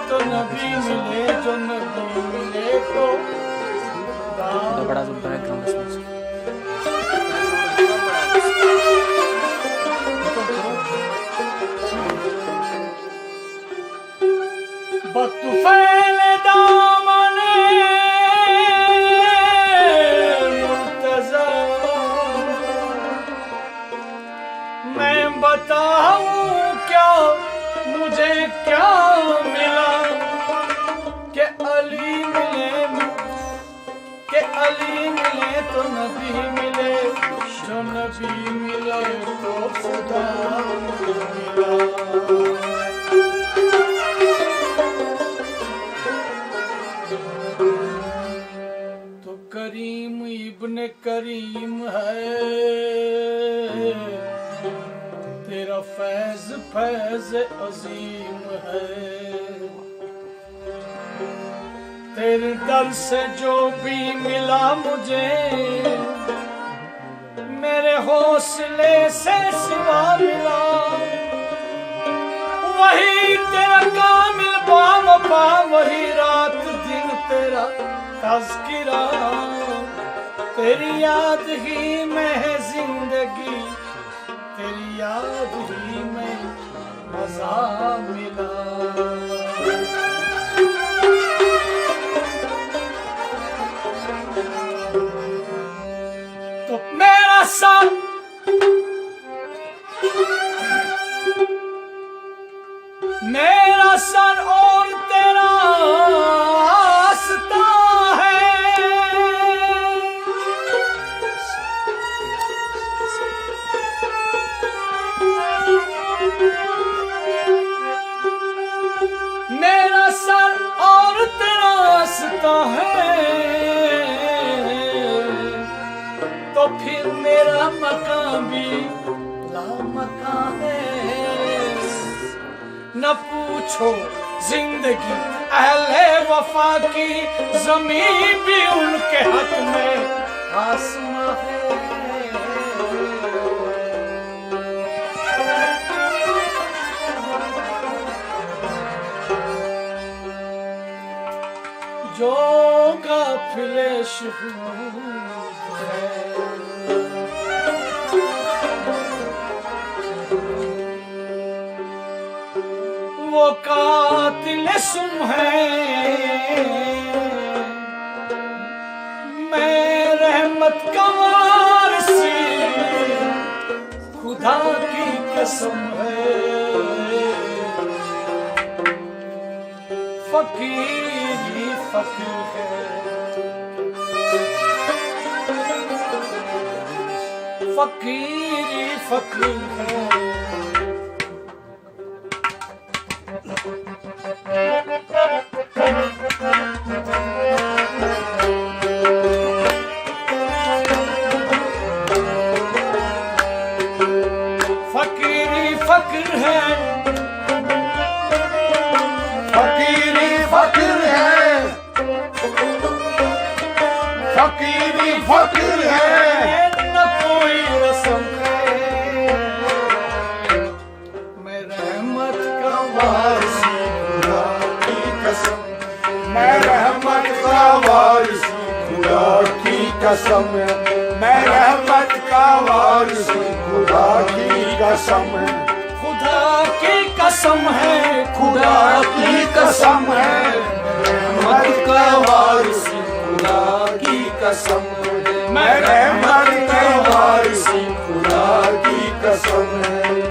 तो नबी मिले, जो नबी मिले तो बड़ा जो बैकग्राउंड है बतुफैल दामने मुर्तज़ा, मैं बताऊं क्या मुझे क्या मिला, कि अली मिले तो नबी मिले, जो नबी मिले तो खुदा मिला। करीम इब्ने करीम है, तेरा फैज़ अजीम है। तेरे दर से जो भी मिला मुझे, मेरे हौसले से सिवा मिला, वही तेरा कामिल बावफा, वही रात दिन तेरा तज़किरा, तेरी याद ही में है जिंदगी, तेरी याद ही में मज़ा मिला। तो मेरा सर और तेरा आस्था है, मेरा सर और तेरा आस्था है, तो फिर मेरा मकान भी लामकान है। न पूछो जिंदगी अहले वफा की, ज़मीन भी उनके हक में आसमां है। जो गाफिले शुहूद है, वो कातिल सुम है, मैं रहमत का वारिसी, खुदा की कसम है। फकीरी फकीर है, फकीरी फकीर है। फकीरी फकीर है, फकीरी फकीर है, फकीरी फकीर है। न कोई रस्म है, मैं रहमत का वारिसी, खुदा की कसम, मैं रहमत का वारिसी, खुदा की कसम, मैं रहमत का वारिसी, खुदा की कसम, खुदा की कसम है, खुदा की कसम है। रहमत का वारिसी, खुदा की कसम, मैं रहमत का वारिसी, खुदा की कसम।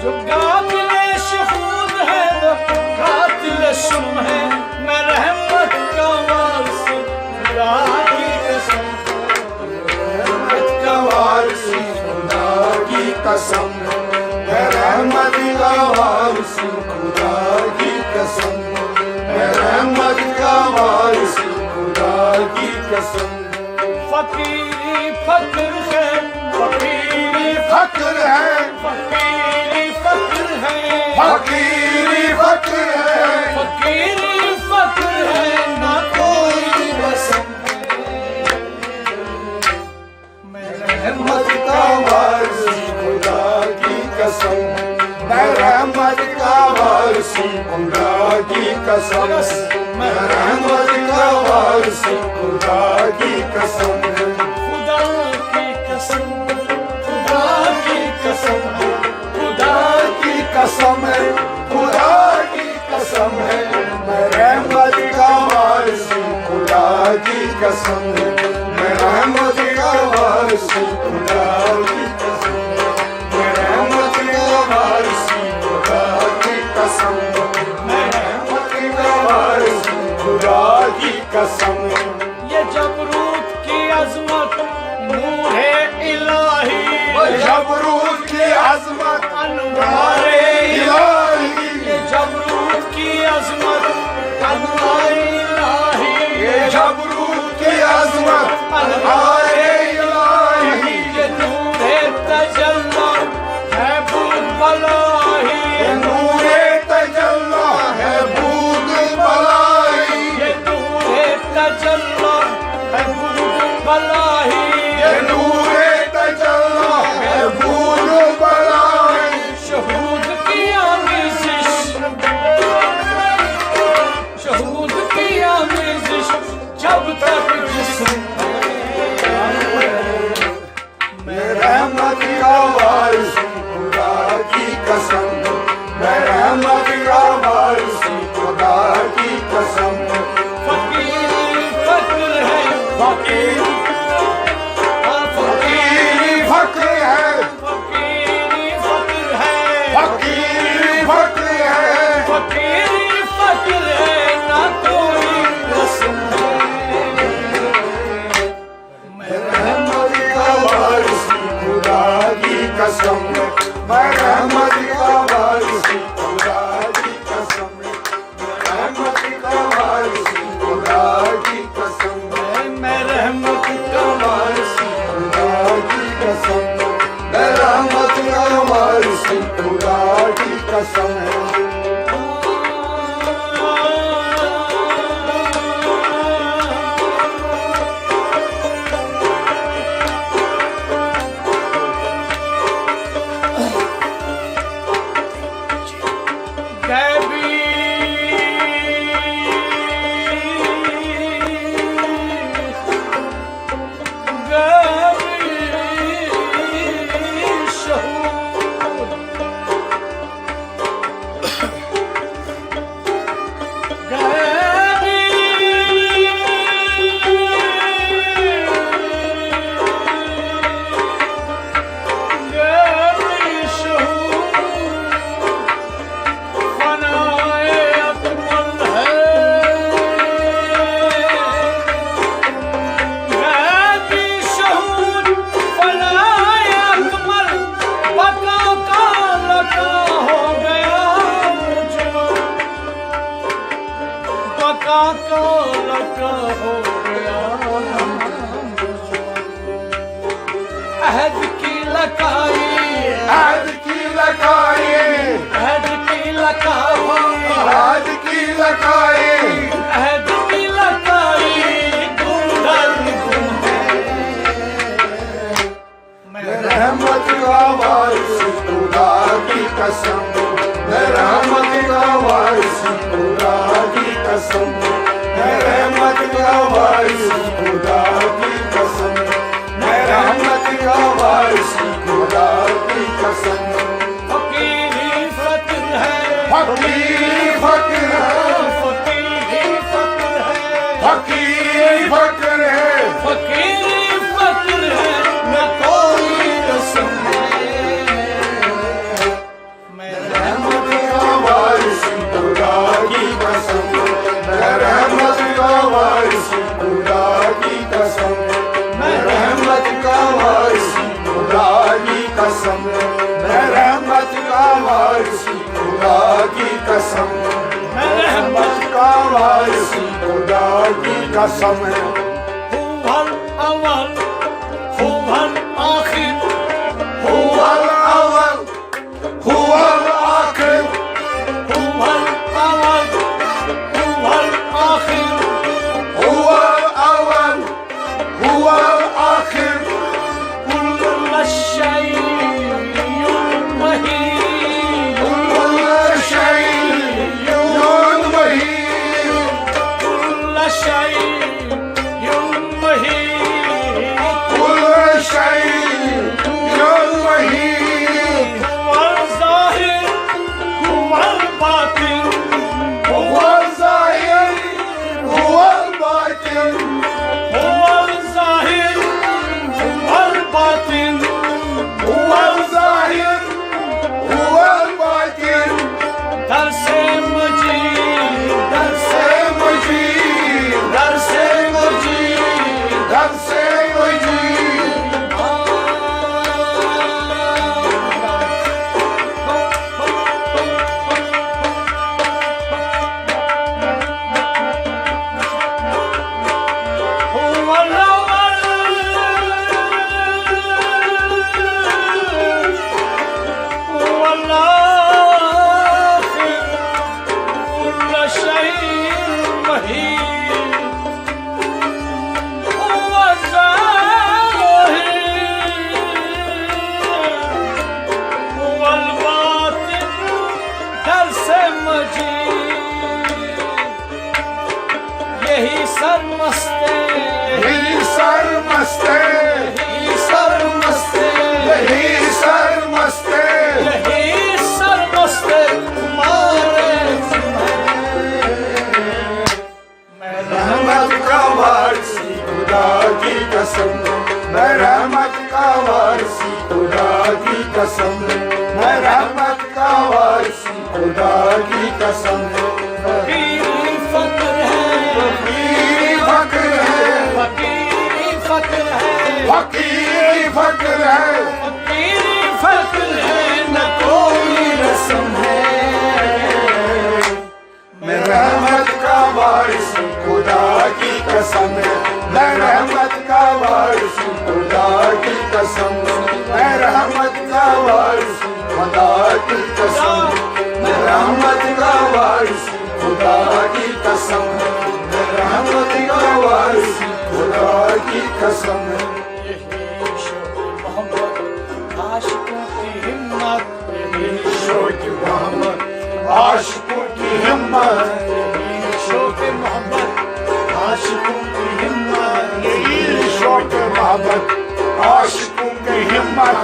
जो कातिल शुहूद है वो कातिल शुम है, मैं रहमत का वारिसी, खुदा की कसम, रहमत का वारिसी, खुदा की कसम, मैं रहमत का वारिसी, खुदा की कसम, मैं रहमत का वारिसी, खुदा की कसम। फकीरी फकीर है, फकीरी फकीर है, फकीरी फकीर है, फकीरी फकीर है, फकीरी फकीर है। ना कोई रस्म है, मैं रहमत का वारिसी, खुदा की कसम, मैं रहमत का वारिसी, खुदा की कसम। मैं रहमत का वारिस हूँ, खुदा की कसम है। खुदा की कसम, खुदा की कसम है, खुदा की कसम है, खुदा की कसम है, मैं रहमत का वारिस हूँ, खुदा की कसम है। मैं रहमत का वारिस हूँ, खुदा की कसम है। मैं रहमत का वारिस हूँ, खुदा की कसम है। मैं रहमत का वारिस हूँ, खुदा की कसम है। ये जबरूत की अजमत नूरे इलाही, जबरूत की अजमत अनवारे इलाही, ये जबरूत की अजमत अनवारे इलाही, ये जबरूत की अजमत अनवारे इलाही, ये नूरे तजल्ला है बूद बलाही, ये नूरे तजल्ला है बूद बलाई, ये नूरे तजल्ला है बूद बलाही, ये नूरे तजल्ला है बूद बलाई। शहूद की आमिज़िश, शहूद की आमिज़िश जब तक जिस्म मैं रहमत का वारिस हूँ, खुदा की कसम। मैं रहमत का वारिस हूँ, खुदा की कसम। फकीर फक्र है, फकीर फकीरी फक्र है, फकीर फक्र है, फकीरी फक्र है, फकीर फक्र है, ना कोई रस्म है। मैं रहमत का वारिस हूँ, खुदा की कसम। मैं रहमत का वारिस हूँ, खुदा की कसम। मैं रहमत का वारिस हूँ, खुदा की कसम। मैं रहमत का वारिस हूँ, खुदा की कसम। मैं रहमत का वारिस हूँ, खुदा की कसम है। गैबी गैबी शहूद गैबी गैबी शहूद फनाए अकमल है, गैबी शहूद फनाए अकमल, बका का लका हो गया मुझमें, बका का लका हो गया मुझमें। अहद की लकाई, आज की लकाई, अहद की लकाई, आज की लकाई, अहद की लकाई गुंडल गुम है। मैं रहमत का वारिस हूँ, खुदा की कसम। मैं रहमत का वारिस हूँ, खुदा की कसम। मैं रहमत का वारिस हूँ, खुदा की कसम। मैं रहमत का वारिस हूँ, खुदा की कसम। फकीरी फक्र है, फकीरी फक्र है, फकीरी फक्र है, फकीरी फक्र है, फकीरी फक्र है, न कोई रस्म है। मैं रहमत का वारिस हूँ, खुदा की कसम। मैं रहमत का वारिस हूँ, खुदा की कसम। मैं रहमत का वारिस हूँ, खुदा की कसम। मैं रहमत का वारिस हूँ, खुदा की कसम। मैं रहमत का वारिस हूँ, खुदा की कसम है। हुवल अवल, हुवल आखिर, हुवल अव्वल, हुवल आखिर, हुवल अवल, हुवल आखिर, हुवल अव्वल, हुवल आखिर। कुल शैयुन महीन, कुल शै'इन महीन, सरमस्ते यही सरमस्ते यही सरमस्ते यही सरमस्ते यही सरमस्ते तुम्हारे मैं रहमत का वारिसी खुदा की कसम मैं रहमत का वारिसी खुदा की कसम मैं रहमत का वारिसी खुदा की कसम फकीरी फक्र है फकीरी फक्र है फकीरी फक्र है फकीरी फक्र है फकीरी फक्र है न कोई रस्म है मैं रहमत का वारिसी खुदा की कसम मैं रहमत का वारिसी खुदा की कसम मैं रहमत का वारिसी खुदा की कसम मैं रहमत का वारिसी खुदा की कसम मैं रहमत का वारिसी खुदा की कसम यही शौक़ मोहब्बत आशिकों की हिम्मत यही शौक़ मोहम्मद आशिकों की हिम्मत यही शौक़ मोहब्बत आशिकों की हिम्मत यही शौक़ मोहब्बत आशिकों की हिम्मत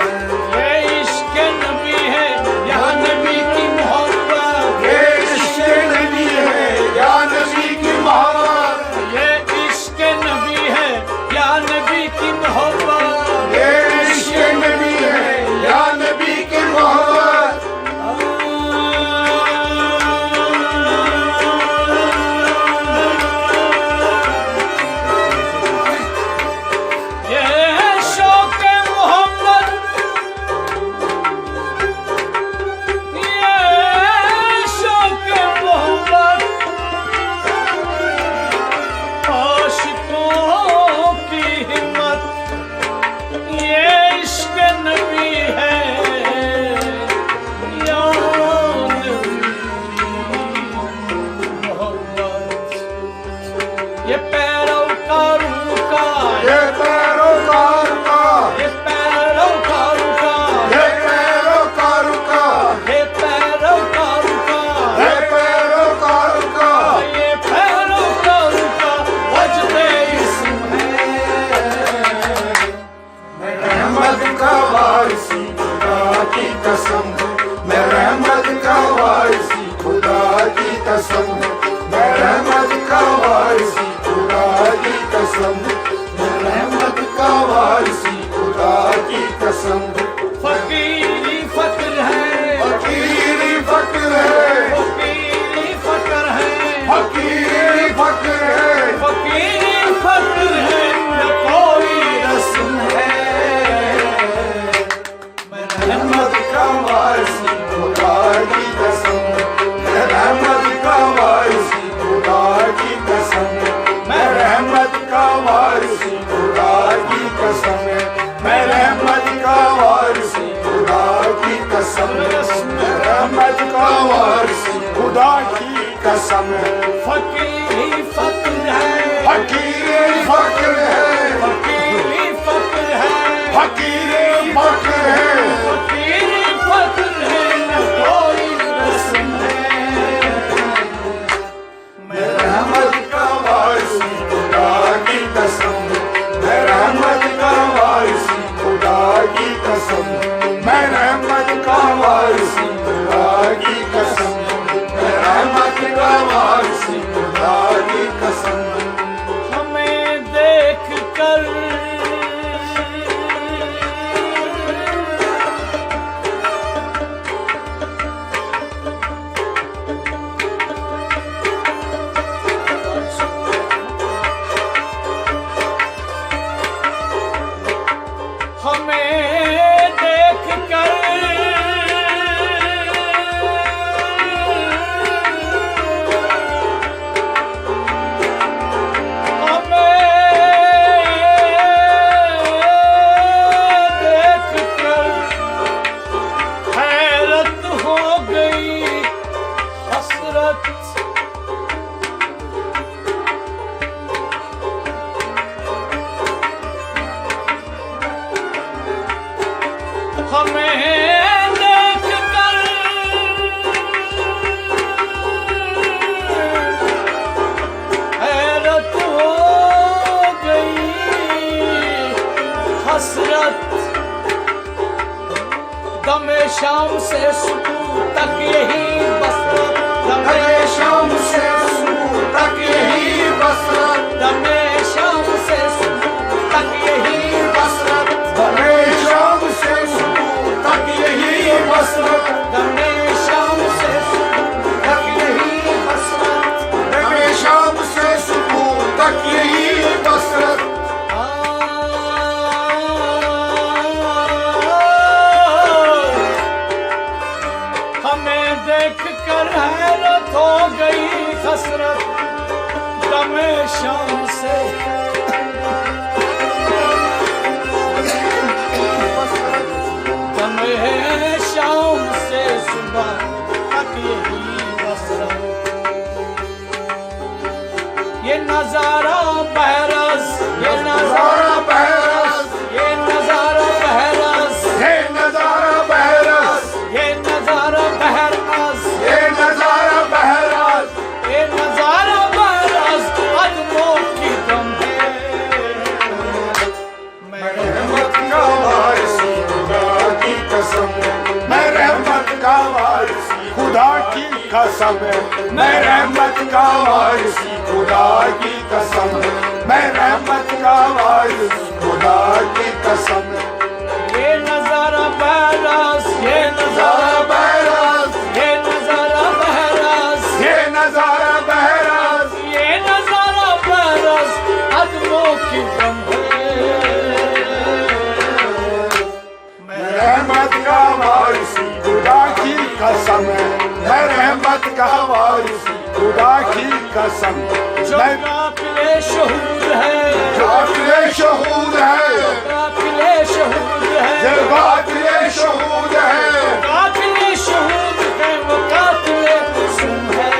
ये इश्क़ नबी है या नबी की मोहब्बत ये इश्क़ नबी है या नबी की मोहब्बत ये इश्क़ नबी है या नबी की मोहब्बत ये इश्क़ नबी है या नबी की मोहब्बत ये शौक़ मोहब्बत ये शौक़ मोहब्बत आशिकों की हिम्मत ये इश्क़ नबी है या नबी मोहब्बत ये पैरोकारों का ये पैरोकार का ये पैरोकारों का ये पैरोकार का ये पैरोकारों का ये पैरोकार का ये पैरोकारों का वजदे इस्म है मैं रहमत का वारिसी खुदा की कसम मैं रहमत का वारिसी खुदा की कसम मैं रहमत का वारिसी खुदा शाम से सुबह तक यही बसरत, दमे शाम से सुबह तक यही बसरत, दमे शाम से सुबह तक यही बसरत, दमे शाम से सुबह तक यही बसरत, दमे शाम से सुबह तक यही बसरत। दमे शाम से सुबह तक यही बसरत। हमें देख कर हैरत हो गई हसरत, दमे शाम से दमे शाम से सुबह तक यही बसरत। ये नजारा बहरस, ये नजारा बहरस, ये नजारा बहरस, ये नजारा बहरस, ये नजारा बहरस, ये नजारा बहरस, ये नजारा बहरस अदमों की दम है। मैं रहमत का वारिसी खुदा की कसम, मैं रहमत का वारिसी खुदा की कसम, मैं रहमत का वारिसी खुदा की कसम, मैं रहमत का वारिसी खुदा की कसम। ये नजारा बहरस, ये नजारा बहरस, ये नजारा बहरस, ये नजारा बहरस, ये नजारा बहरस अदमों की दम है। मैं रहमत का वारिसी खुदा की कसम, मैं रहमत का वारिसी खुदा की कसम। जो मैं काफिले शहूद है, जो काफिले शहूद है, काफिले शहूद है, जो काफिले शहूद है, काफिले शहूद है, वो काफिले कुसुम है।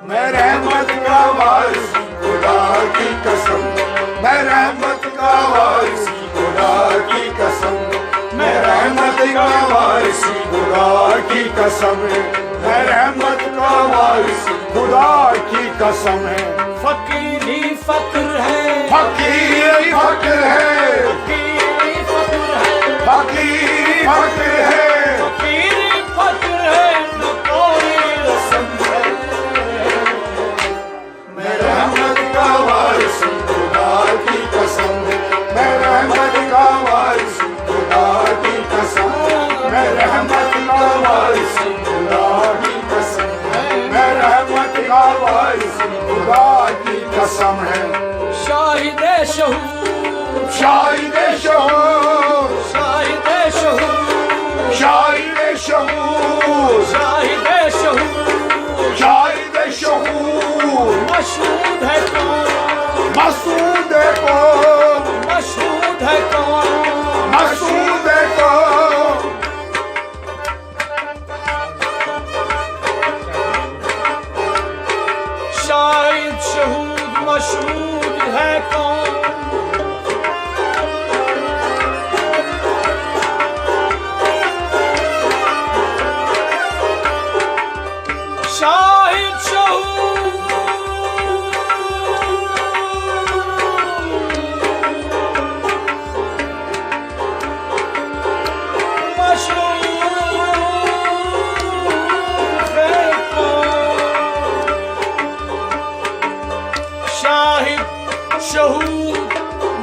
मैं रहमत का वारिसी खुदा की कसम, मैं रहमत का वारिसी खुदा की कसम, मैं रहमत का वारिसी खुदा की कसम, मैं रहमत का वारिसी खुदा की कसम है। फकीरी फक्र है, फकीरी फक्र है, फकीरी फक्र है, फकीरी फक्र है, फकीरी फक्र है, न कोई रस्म है। मैं रहमत का वारिसी खुदा की कसम, मैं रहमत का वारिसी खुदा की कसम, मैं रहमत का वारिसी खुदा की कसम, मैं रहमत का वारिसी खुदा की कसम है। शाहिदे शहूद, शाहिद शहूद, शाहिदे शहूद, शाहिद शहूद, शाहिदे शहूद, शाहिद शहूद, मशहूद है कौन, मसूद को, मशहूद है कौन, मसूद को, शाहिद शहूद मशहूद है कौन। शाहिद शहूद मशहूद है कौन। शाहिद शहूद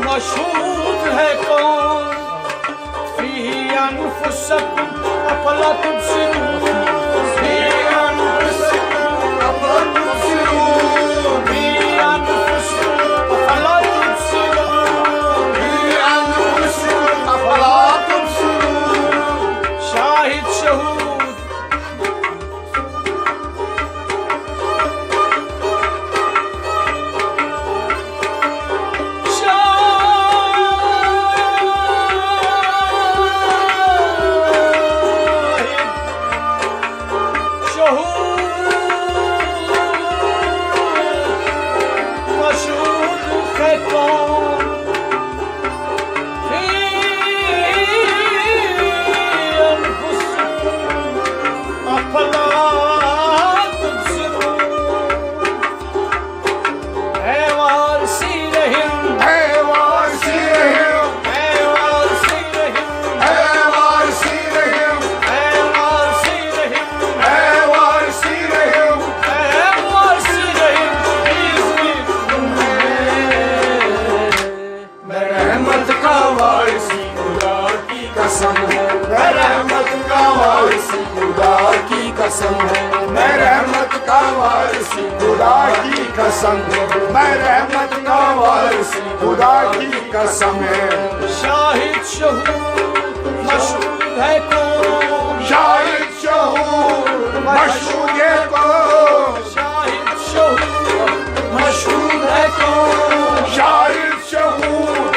मशहूद है कौन। फीही अनफुसकुम अफला तुबसिरून, फीही अनफुसकुम अफला तुबसिरून, फीही अनफुसकुम अफला तुबसिरून, फीही अनफुसकुम अफला तुबसिरून। शाहिद शहूद खुदा की कसम मैं रहमत का वारिस खुदा की कसम है। शाहिद शहूद मशहूद है कौन, शाहिद शहूद मशहूद है कौन, शाहिद शहूद मशहूद है कौन, शाहिद शहूद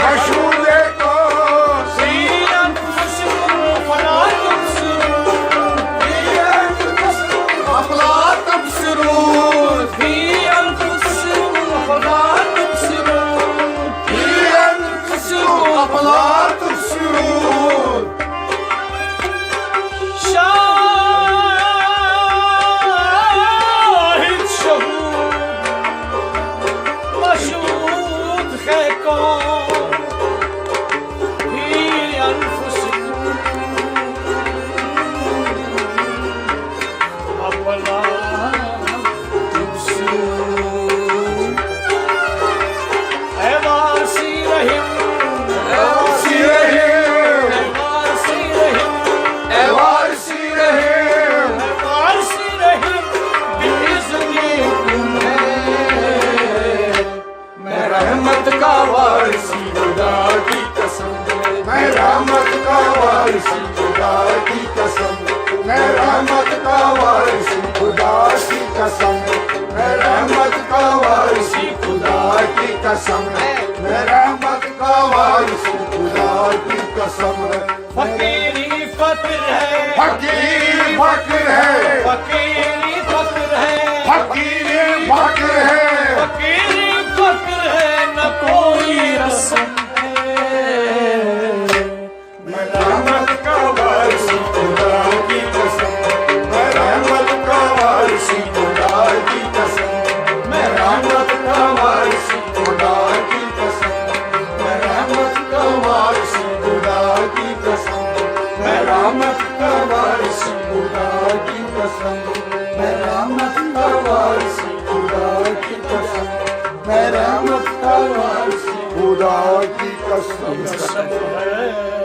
मशहूद है कौन। फी अनफुसिकुम फला तुबसिरून, अफला तबसरून, फी अनफुसिकुम फला तुबसिरून, फी अनफुसिकुम अफला तबसरून। शाहिद शहूद मशहूद है कौन, फी अनफुसिकुम अफला तुबसिरून। ऐ वासी रहीम, वारसी रहे, ऐ वासी रहीम, ऐ वारसी रहे, वारसी रहीम बिइज़्निकुम मैं रहमत का वारिसी खुदा की कसम, मैं रहमत का वारिसी खुदा की कसम, मैं रहमत का वारिसी खुदा की कसम, मैं रहमत का वारिसी खुदा की कसम, मैं रहमत का वारिसी खुदा की कसम। फकीरी फक्र है, फकीर फक्र है, फकीरी फक्र है, फकीर फक्र है, फकीरी फक्र है, न कोई रस्म है। मैं रहमत का वारिसी खुदा की कसम, मैं रहमत का वारिसी खुदा की कसम, मैं रहमत का वारिसी खुदा की कसम, मैं रहमत का वारिसी खुदा की कसम, मैं रहमत का वारिसी खुदा की कसम, मैं रहमत का वारिसी खुदा की कसम, मैं रहमत का वारिसी खुदा की कसम। है